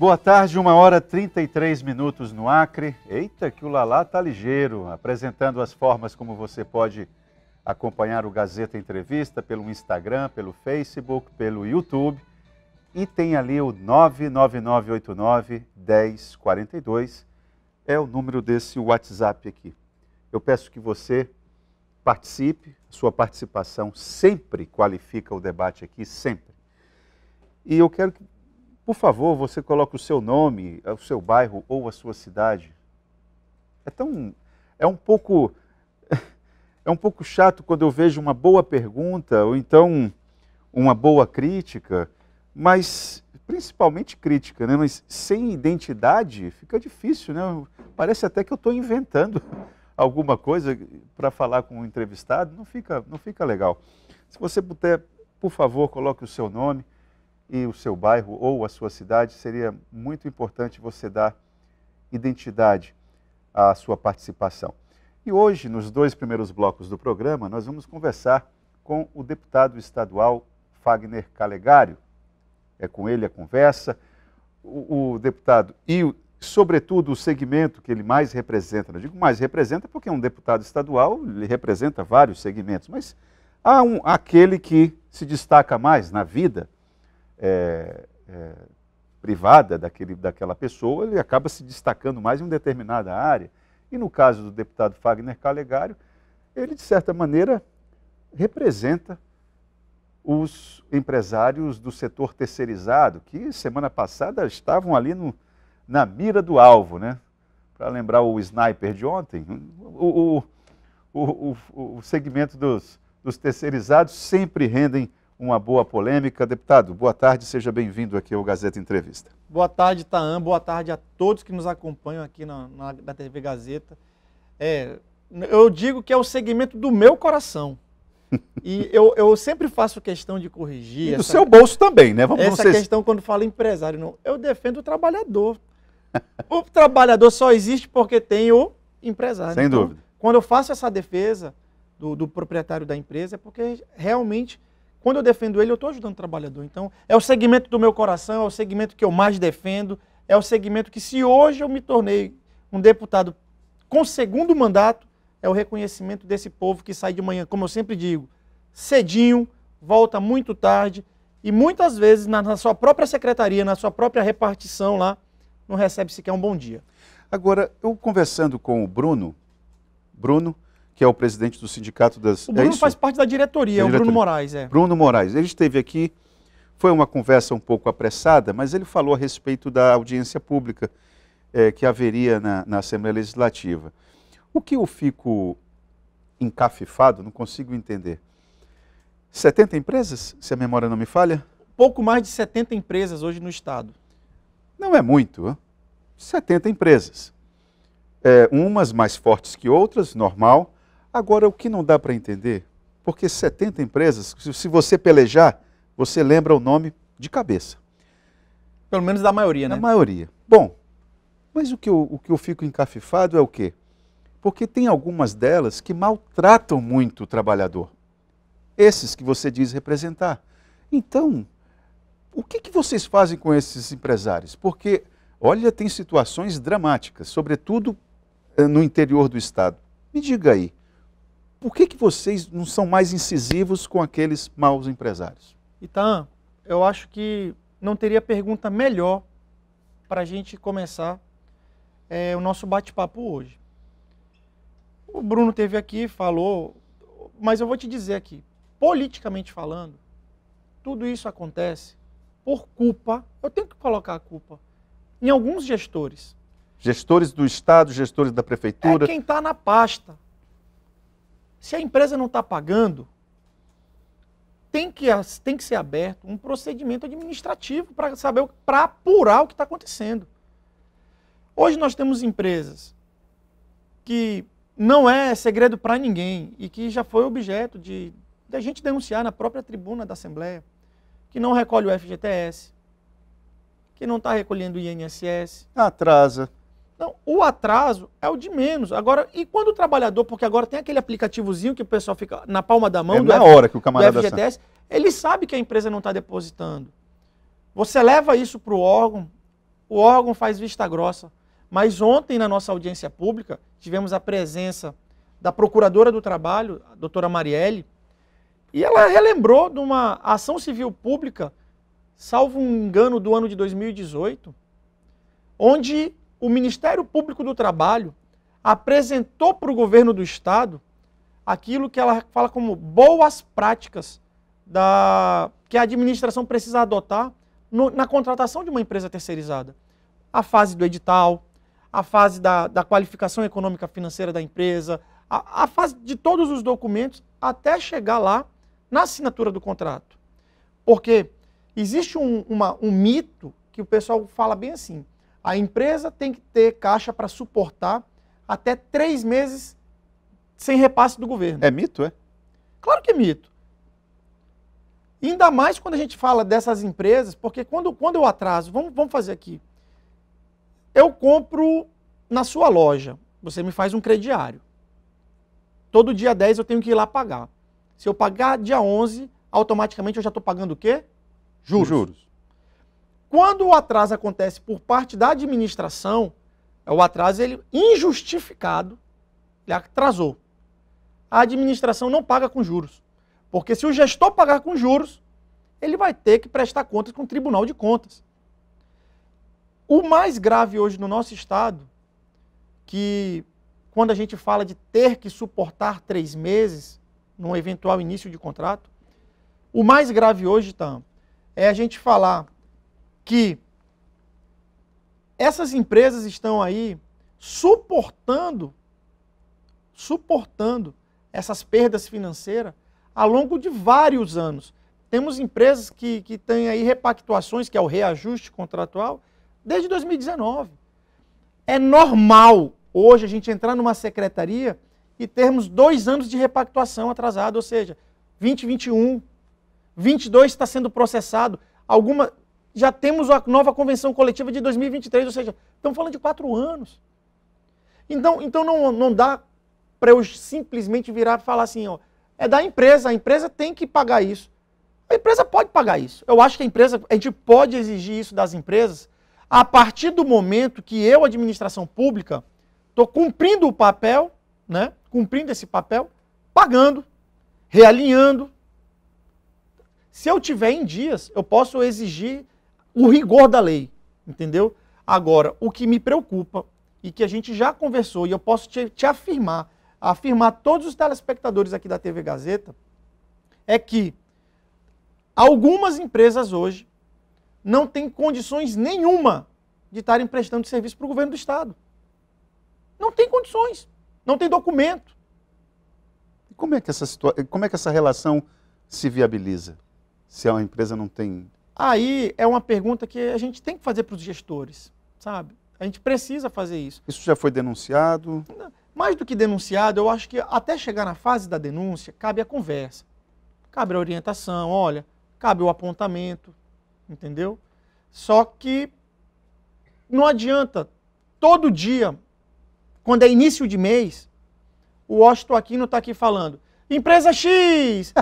Boa tarde, 1h33 no Acre. Eita, que o Lalá tá ligeiro, apresentando as formas como você pode acompanhar o Gazeta Entrevista pelo Instagram, pelo Facebook, pelo YouTube. E tem ali o 99989-1042, é o número desse WhatsApp aqui. Eu peço que você participe, sua participação sempre qualifica o debate aqui, sempre. E eu quero que, por favor, você coloque o seu nome, o seu bairro ou a sua cidade. É um pouco chato quando eu vejo uma boa pergunta ou então uma boa crítica, mas principalmente crítica, né? Mas sem identidade fica difícil, né? Parece até que eu estou inventando alguma coisa para falar com o entrevistado, não fica legal. Se você puder, por favor, coloque o seu nome e o seu bairro ou a sua cidade, seria muito importante você dar identidade à sua participação. E hoje, nos 2 primeiros blocos do programa, nós vamos conversar com o deputado estadual Fagner Calegário. É com ele a conversa. O deputado e, sobretudo, o segmento que ele mais representa. Eu digo mais representa porque é um deputado estadual, ele representa vários segmentos, mas há aquele que se destaca mais na vida privada daquela pessoa, ele acaba se destacando mais em uma determinada área. E no caso do deputado Fagner Calegário, ele, de certa maneira, representa os empresários do setor terceirizado, que semana passada estavam ali na mira do alvo, né? Para lembrar o sniper de ontem, o segmento dos terceirizados sempre rendem uma boa polêmica. Deputado, boa tarde, seja bem-vindo aqui ao Gazeta Entrevista. Boa tarde, Tahan, boa tarde a todos que nos acompanham aqui na TV Gazeta. Eu digo que é o segmento do meu coração. E eu sempre faço questão de corrigir. E do seu bolso também, né? Essa questão quando fala empresário, não. Eu defendo o trabalhador. O trabalhador só existe porque tem o empresário. Sem dúvida. Quando eu faço essa defesa do proprietário da empresa, é porque realmente, quando eu defendo ele, eu estou ajudando o trabalhador. Então, é o segmento do meu coração, é o segmento que eu mais defendo, é o segmento que, se hoje eu me tornei um deputado com segundo mandato, é o reconhecimento desse povo que sai de manhã, como eu sempre digo, cedinho, volta muito tarde e muitas vezes na sua própria secretaria, na sua própria repartição lá, não recebe sequer um bom dia. Agora, eu conversando com o Bruno, que é o presidente do Sindicato das... O Bruno faz parte da diretoria, o Bruno Moraes. Bruno Moraes, ele esteve aqui, foi uma conversa um pouco apressada, mas ele falou a respeito da audiência pública que haveria na Assembleia Legislativa. O que eu fico encafifado, não consigo entender. 70 empresas, se a memória não me falha? Pouco mais de 70 empresas hoje no estado. Não é muito, hein? 70 empresas. Umas mais fortes que outras, normal. Agora, o que não dá para entender, porque 70 empresas, se você pelejar, você lembra o nome de cabeça. Pelo menos da maioria, né? Da maioria. Bom, mas o que eu fico encafifado é o quê? Porque tem algumas delas que maltratam muito o trabalhador. Esses que você diz representar. Então, o que vocês fazem com esses empresários? Porque, olha, tem situações dramáticas, sobretudo no interior do estado. Me diga aí, por que vocês não são mais incisivos com aqueles maus empresários? Então, eu acho que não teria pergunta melhor para a gente começar o nosso bate-papo hoje. O Bruno esteve aqui, falou, mas eu vou te dizer aqui, politicamente falando, tudo isso acontece por culpa, eu tenho que colocar a culpa, em alguns gestores. Gestores do Estado, gestores da Prefeitura. É quem está na pasta. Se a empresa não está pagando, tem que ser aberto um procedimento administrativo para saber, para apurar o que está acontecendo. Hoje nós temos empresas que não é segredo para ninguém e que já foi objeto de a gente denunciar na própria tribuna da Assembleia, que não recolhe o FGTS, que não está recolhendo o INSS. Atrasa. Não, o atraso é o de menos. Agora, e quando o trabalhador, porque agora tem aquele aplicativozinho que o pessoal fica na palma da mão na hora que o camarada do FGTS, ele sabe que a empresa não está depositando. Você leva isso para o órgão, o órgão faz vista grossa. Mas ontem, na nossa audiência pública, tivemos a presença da Procuradora do Trabalho, a doutora Marielle, e ela relembrou de uma ação civil pública, salvo um engano, do ano de 2018, onde o Ministério Público do Trabalho apresentou para o governo do Estado aquilo que ela fala como boas práticas que a administração precisa adotar na contratação de uma empresa terceirizada. A fase do edital, a fase da qualificação econômica financeira da empresa, a fase de todos os documentos até chegar lá na assinatura do contrato. Porque existe um mito que o pessoal fala bem assim, a empresa tem que ter caixa para suportar até 3 meses sem repasse do governo. É mito, é? Claro que é mito. Ainda mais quando a gente fala dessas empresas, porque quando eu atraso, vamos fazer aqui, eu compro na sua loja, você me faz um crediário. Todo dia 10 eu tenho que ir lá pagar. Se eu pagar dia 11, automaticamente eu já estou pagando o quê? Juros. Quando o atraso acontece por parte da administração, o atraso injustificado, ele atrasou. A administração não paga com juros. Porque se o gestor pagar com juros, ele vai ter que prestar contas com o Tribunal de Contas. O mais grave hoje no nosso Estado, que quando a gente fala de ter que suportar 3 meses num eventual início de contrato, o mais grave hoje, Tam, é a gente falar que essas empresas estão aí suportando essas perdas financeiras ao longo de vários anos. Temos empresas que têm aí repactuações, que é o reajuste contratual, desde 2019. É normal hoje a gente entrar numa secretaria e termos 2 anos de repactuação atrasada, ou seja, 2021, 22 está sendo processado, já temos a nova convenção coletiva de 2023, ou seja, estamos falando de 4 anos. Então não dá para eu simplesmente virar e falar assim, ó, é da empresa, a empresa tem que pagar isso. A empresa pode pagar isso. Eu acho que a gente pode exigir isso das empresas a partir do momento que eu, administração pública, estou cumprindo o papel, né? Cumprindo esse papel, pagando, realinhando. Se eu tiver em dias, eu posso exigir o rigor da lei, entendeu? Agora, o que me preocupa e que a gente já conversou, e eu posso te afirmar a todos os telespectadores aqui da TV Gazeta, é que algumas empresas hoje não têm condições nenhuma de estarem prestando serviço para o governo do Estado. Não tem condições, não tem documento. Como é que essa relação se viabiliza? Se a empresa não tem... Aí é uma pergunta que a gente tem que fazer para os gestores, sabe? A gente precisa fazer isso. Isso já foi denunciado? Mais do que denunciado, eu acho que até chegar na fase da denúncia, cabe a conversa. Cabe a orientação, olha, cabe o apontamento, entendeu? Só que não adianta, todo dia, quando é início de mês, o Washington Aquino está aqui falando, empresa X,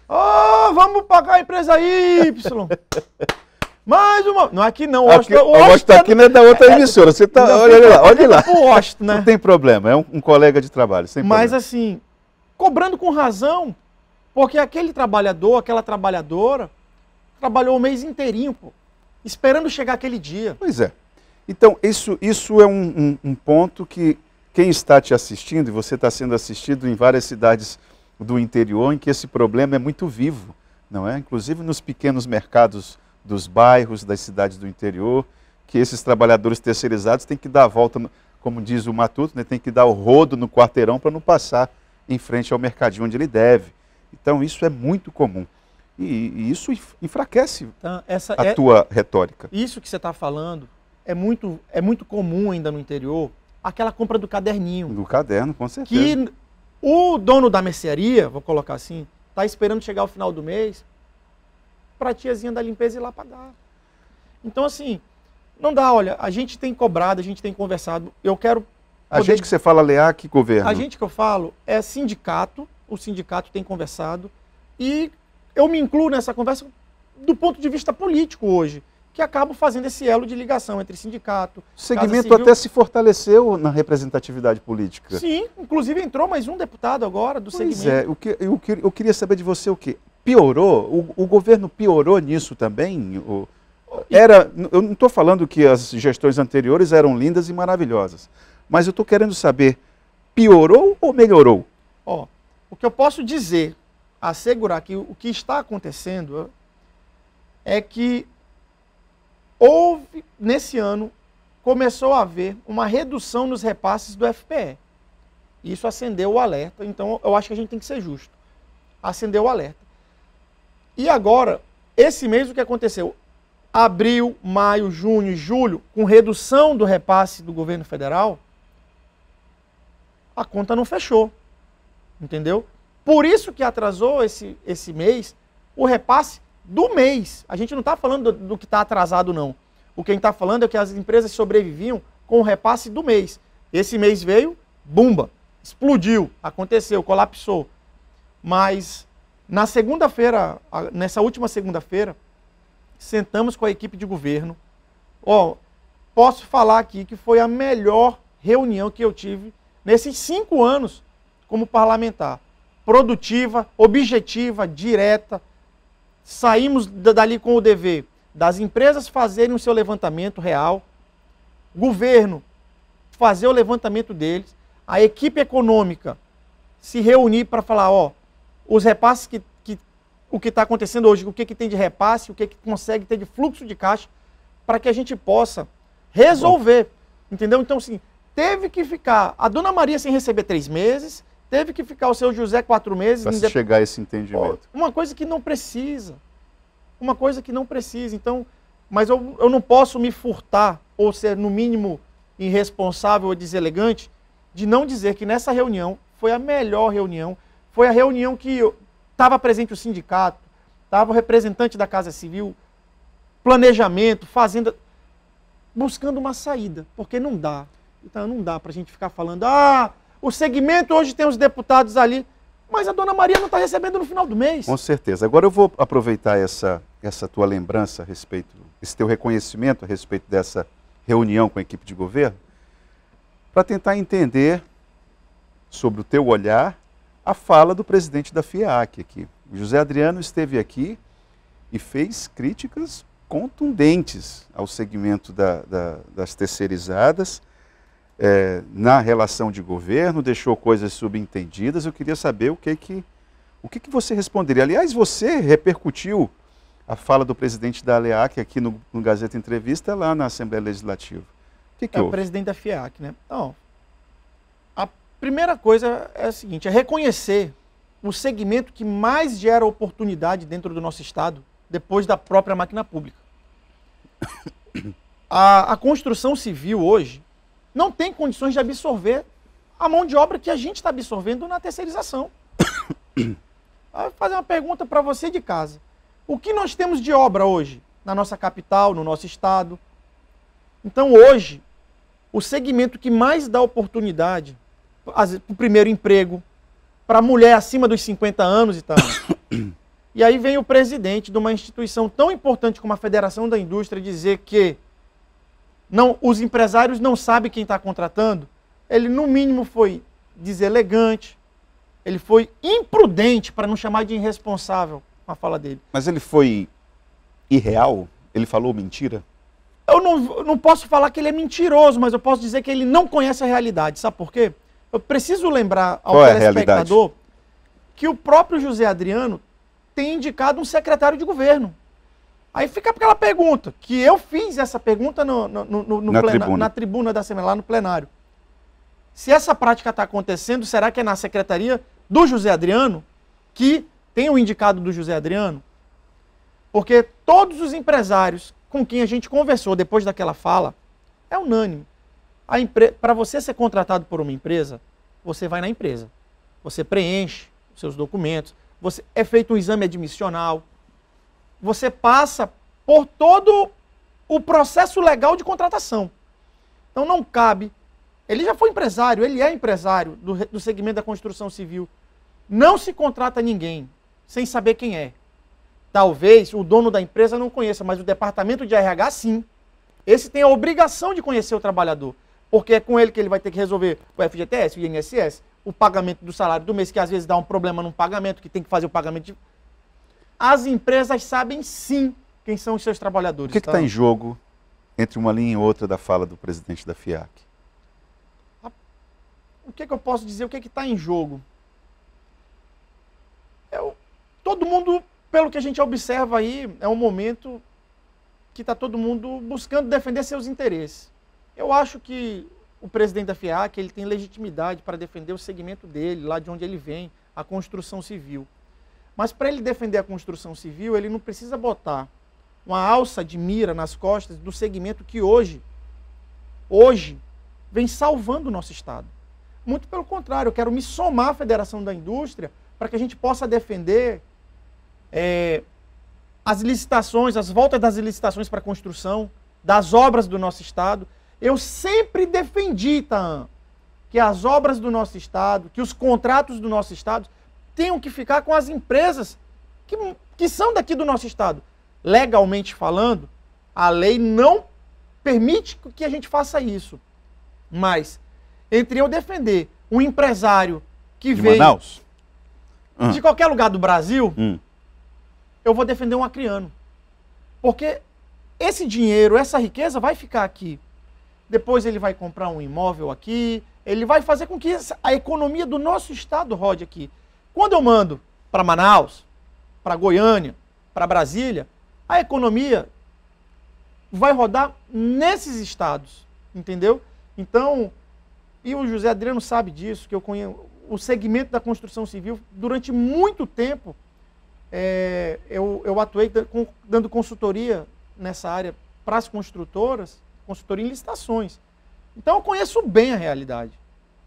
oh, vamos pagar a empresa Y. Mais uma. Não é aqui não. O Washington Aquino é da outra emissora. Você tá, olha lá. O Washington, né? Não tem problema, é um colega de trabalho. Sem Mas problema. assim, cobrando com razão, porque aquele trabalhador, aquela trabalhadora, trabalhou o mês inteirinho, pô, esperando chegar aquele dia. Pois é. Então, isso é um ponto que quem está te assistindo, e você está sendo assistido em várias cidades do interior, em que esse problema é muito vivo, não é? Inclusive nos pequenos mercados dos bairros, das cidades do interior, que esses trabalhadores terceirizados têm que dar a volta, como diz o Matuto, né, tem que dar o rodo no quarteirão para não passar em frente ao mercadinho onde ele deve. Então isso é muito comum. E isso enfraquece então, a tua retórica. Isso que você está falando é muito comum ainda no interior, aquela compra do caderninho. Do caderno, com certeza. Que o dono da mercearia, vou colocar assim, está esperando chegar ao final do mês para a tiazinha da limpeza ir lá pagar. Então, assim, não dá, olha, a gente tem cobrado, a gente tem conversado, eu quero... A gente que você fala, LEAC, governo? A gente que eu falo é sindicato, o sindicato tem conversado, e eu me incluo nessa conversa do ponto de vista político hoje, que acabam fazendo esse elo de ligação entre sindicato, O segmento até se fortaleceu na representatividade política. Sim, inclusive entrou mais um deputado agora do segmento. Pois é, eu queria saber de você o quê? Piorou? O governo piorou nisso também? Eu não estou falando que as gestões anteriores eram lindas e maravilhosas, mas eu estou querendo saber, piorou ou melhorou? Ó, o que eu posso dizer, assegurar que o que está acontecendo é que houve, nesse ano, começou a haver uma redução nos repasses do FPE. Isso acendeu o alerta, então eu acho que a gente tem que ser justo. Acendeu o alerta. E agora, esse mês o que aconteceu? Abril, maio, junho e julho, com redução do repasse do governo federal, a conta não fechou. Entendeu? Por isso que atrasou esse mês o repasse do mês. A gente não está falando do que está atrasado, não. O que a gente está falando é que as empresas sobreviviam com o repasse do mês. Esse mês veio, bumba, explodiu, aconteceu, colapsou. Mas na segunda-feira, nessa última segunda-feira, sentamos com a equipe de governo. Posso falar aqui que foi a melhor reunião que eu tive nesses 5 anos como parlamentar. Produtiva, objetiva, direta. Saímos dali com o dever das empresas fazerem o seu levantamento real, governo fazer o levantamento deles, a equipe econômica se reunir para falar, os repasses o que está acontecendo hoje, o que tem de repasse, o que consegue ter de fluxo de caixa, para que a gente possa resolver. Entendeu? Então, assim, teve que ficar a Dona Maria sem receber 3 meses, teve que ficar o seu José 4 meses. Para chegar a esse entendimento. Uma coisa que não precisa. Uma coisa que não precisa. Então, mas eu não posso me furtar, ou ser, no mínimo, irresponsável ou deselegante, de não dizer que nessa reunião foi a melhor reunião. Foi a reunião que estava presente o sindicato, estava o representante da Casa Civil, planejamento, fazenda, buscando uma saída, porque não dá. Então não dá para a gente ficar falando, o segmento hoje tem os deputados ali, mas a Dona Maria não está recebendo no final do mês. Com certeza. Agora eu vou aproveitar essa tua lembrança a respeito, esse teu reconhecimento a respeito dessa reunião com a equipe de governo, para tentar entender, sobre o teu olhar, a fala do presidente da FIAC aqui. O José Adriano esteve aqui e fez críticas contundentes ao segmento das terceirizadas, na relação de governo, deixou coisas subentendidas. Eu queria saber o que você responderia. Aliás, você repercutiu a fala do presidente da ALEAC aqui no Gazeta Entrevista, lá na Assembleia Legislativa. O que houve? O presidente da FIAC, né? Então, a primeira coisa é a seguinte, é reconhecer o segmento que mais gera oportunidade dentro do nosso Estado, depois da própria máquina pública. A construção civil hoje não tem condições de absorver a mão de obra que a gente está absorvendo na terceirização. Vou fazer uma pergunta para você de casa. O que nós temos de obra hoje na nossa capital, no nosso estado? Então hoje, o segmento que mais dá oportunidade para o primeiro emprego, para a mulher acima dos 50 anos e tal. E aí vem o presidente de uma instituição tão importante como a Federação da Indústria dizer que os empresários não sabem quem está contratando. Ele, no mínimo, foi deselegante, ele foi imprudente, para não chamar de irresponsável, com a fala dele. Mas ele foi irreal? Ele falou mentira? Eu não posso falar que ele é mentiroso, mas eu posso dizer que ele não conhece a realidade. Sabe por quê? Eu preciso lembrar ao telespectador que o próprio José Adriano tem indicado um secretário de governo. Aí fica aquela pergunta, que eu fiz essa pergunta na tribuna da Assembleia, lá no plenário. Se essa prática está acontecendo, será que é na secretaria do José Adriano, que tem o indicado do José Adriano? Porque todos os empresários com quem a gente conversou depois daquela fala, é unânime. Para você ser contratado por uma empresa, você vai na empresa, você preenche os seus documentos, é feito um exame admissional, você passa por todo o processo legal de contratação. Então não cabe, ele já foi empresário, ele é empresário do segmento da construção civil, não se contrata ninguém sem saber quem é. talvez o dono da empresa não conheça, mas o departamento de RH sim. Esse tem a obrigação de conhecer o trabalhador, porque é com ele que ele vai ter que resolver o FGTS, o INSS, o pagamento do salário do mês, que às vezes dá um problema no pagamento, que tem que fazer o pagamento de... As empresas sabem sim quem são os seus trabalhadores. O que está em jogo entre uma linha e outra da fala do presidente da FIAC? O que eu posso dizer? O que está em jogo? Todo mundo, pelo que a gente observa aí, é um momento que está todo mundo buscando defender seus interesses. Eu acho que o presidente da FIAC, ele tem legitimidade para defender o segmento dele, lá de onde ele vem, a construção civil. Mas para ele defender a construção civil, ele não precisa botar uma alça de mira nas costas do segmento que hoje vem salvando o nosso Estado. Muito pelo contrário, eu quero me somar à Federação da Indústria para que a gente possa defender as licitações, as voltas das licitações para a construção, das obras do nosso Estado. Eu sempre defendi, Taan, que as obras do nosso Estado, que os contratos do nosso Estado tenham que ficar com as empresas que são daqui do nosso Estado. Legalmente falando, a lei não permite que a gente faça isso. Mas, entre eu defender um empresário que vem Manaus? De qualquer lugar do Brasil, eu vou defender um acriano. Porque esse dinheiro, essa riqueza vai ficar aqui. Depois ele vai comprar um imóvel aqui, ele vai fazer com que a economia do nosso Estado rode aqui. Quando eu mando para Manaus, para Goiânia, para Brasília, a economia vai rodar nesses estados, entendeu? Então, e o José Adriano sabe disso, que eu conheço o segmento da construção civil, durante muito tempo, eu atuei dando consultoria nessa área para as construtoras, consultoria em licitações. Então eu conheço bem a realidade,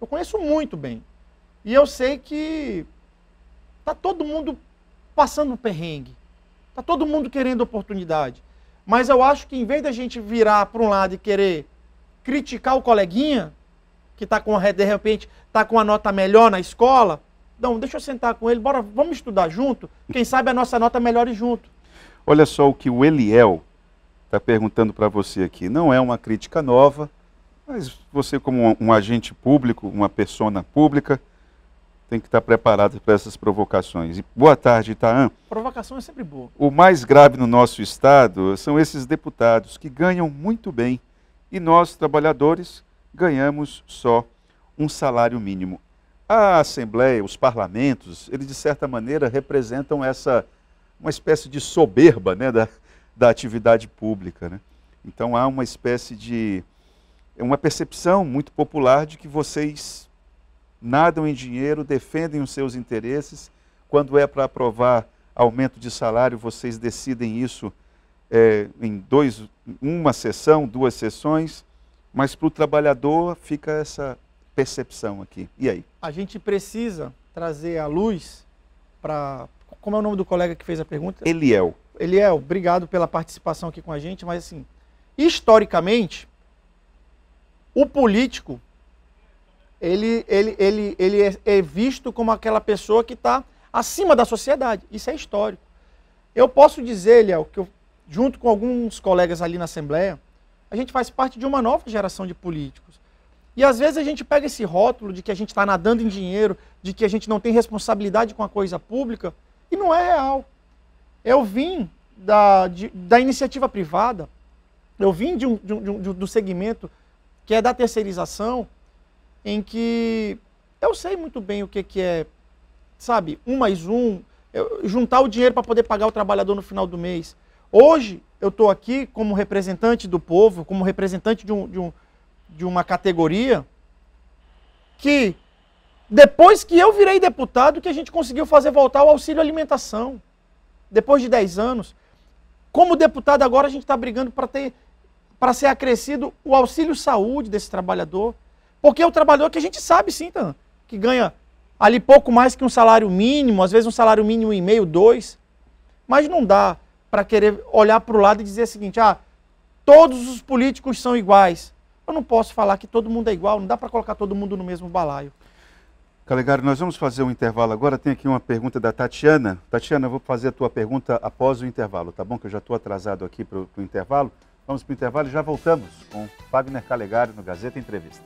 eu conheço muito bem. E eu sei que está todo mundo passando um perrengue, está todo mundo querendo oportunidade. Mas eu acho que em vez da gente virar para um lado e querer criticar o coleguinha, que está de repente está com a nota melhor na escola, não, deixa eu sentar com ele, bora, vamos estudar junto, quem sabe a nossa nota melhore junto. Olha só o que o Eliel está perguntando para você aqui. Não é uma crítica nova, mas você como um agente público, uma persona pública, tem que estar preparado para essas provocações. E boa tarde, Taan. Provocação é sempre boa. O mais grave no nosso estado são esses deputados que ganham muito bem e nós, trabalhadores, ganhamos só um salário mínimo. A Assembleia, os parlamentos, eles de certa maneira representam uma espécie de soberba, né, da atividade pública, né? Então há uma espécie de uma percepção muito popular de que vocês nadam em dinheiro, defendem os seus interesses. Quando é para aprovar aumento de salário, vocês decidem isso em uma sessão, 2 sessões, mas para o trabalhador fica essa percepção aqui. E aí? A gente precisa trazer à luz para... Como é o nome do colega que fez a pergunta? Eliel. Eliel, obrigado pela participação aqui com a gente, mas assim, historicamente, o político, ele é visto como aquela pessoa que está acima da sociedade. Isso é histórico. Eu posso dizer, Eliel, que junto com alguns colegas ali na Assembleia, a gente faz parte de uma nova geração de políticos. E às vezes a gente pega esse rótulo de que a gente está nadando em dinheiro, de que a gente não tem responsabilidade com a coisa pública, e não é real. Eu vim da iniciativa privada, eu vim do segmento que é da terceirização, em que eu sei muito bem o que é, sabe, 1 mais 1, juntar o dinheiro para poder pagar o trabalhador no final do mês. Hoje eu estou aqui como representante do povo, como representante de uma categoria que, depois que eu virei deputado, que a gente conseguiu fazer voltar o auxílio alimentação. Depois de 10 anos. Como deputado agora a gente está brigando para ser acrescido o auxílio saúde desse trabalhador. Porque é o trabalhador que a gente sabe sim, que ganha ali pouco mais que um salário mínimo, às vezes um salário mínimo e meio, 2. Mas não dá para querer olhar para o lado e dizer o seguinte, todos os políticos são iguais. Eu não posso falar que todo mundo é igual, não dá para colocar todo mundo no mesmo balaio. Calegari, nós vamos fazer um intervalo agora. Tem aqui uma pergunta da Tatiana. Tatiana, eu vou fazer a tua pergunta após o intervalo, tá bom? Que eu já estou atrasado aqui para o intervalo. Vamos para o intervalo e já voltamos com Fagner Calegari no Gazeta Entrevista.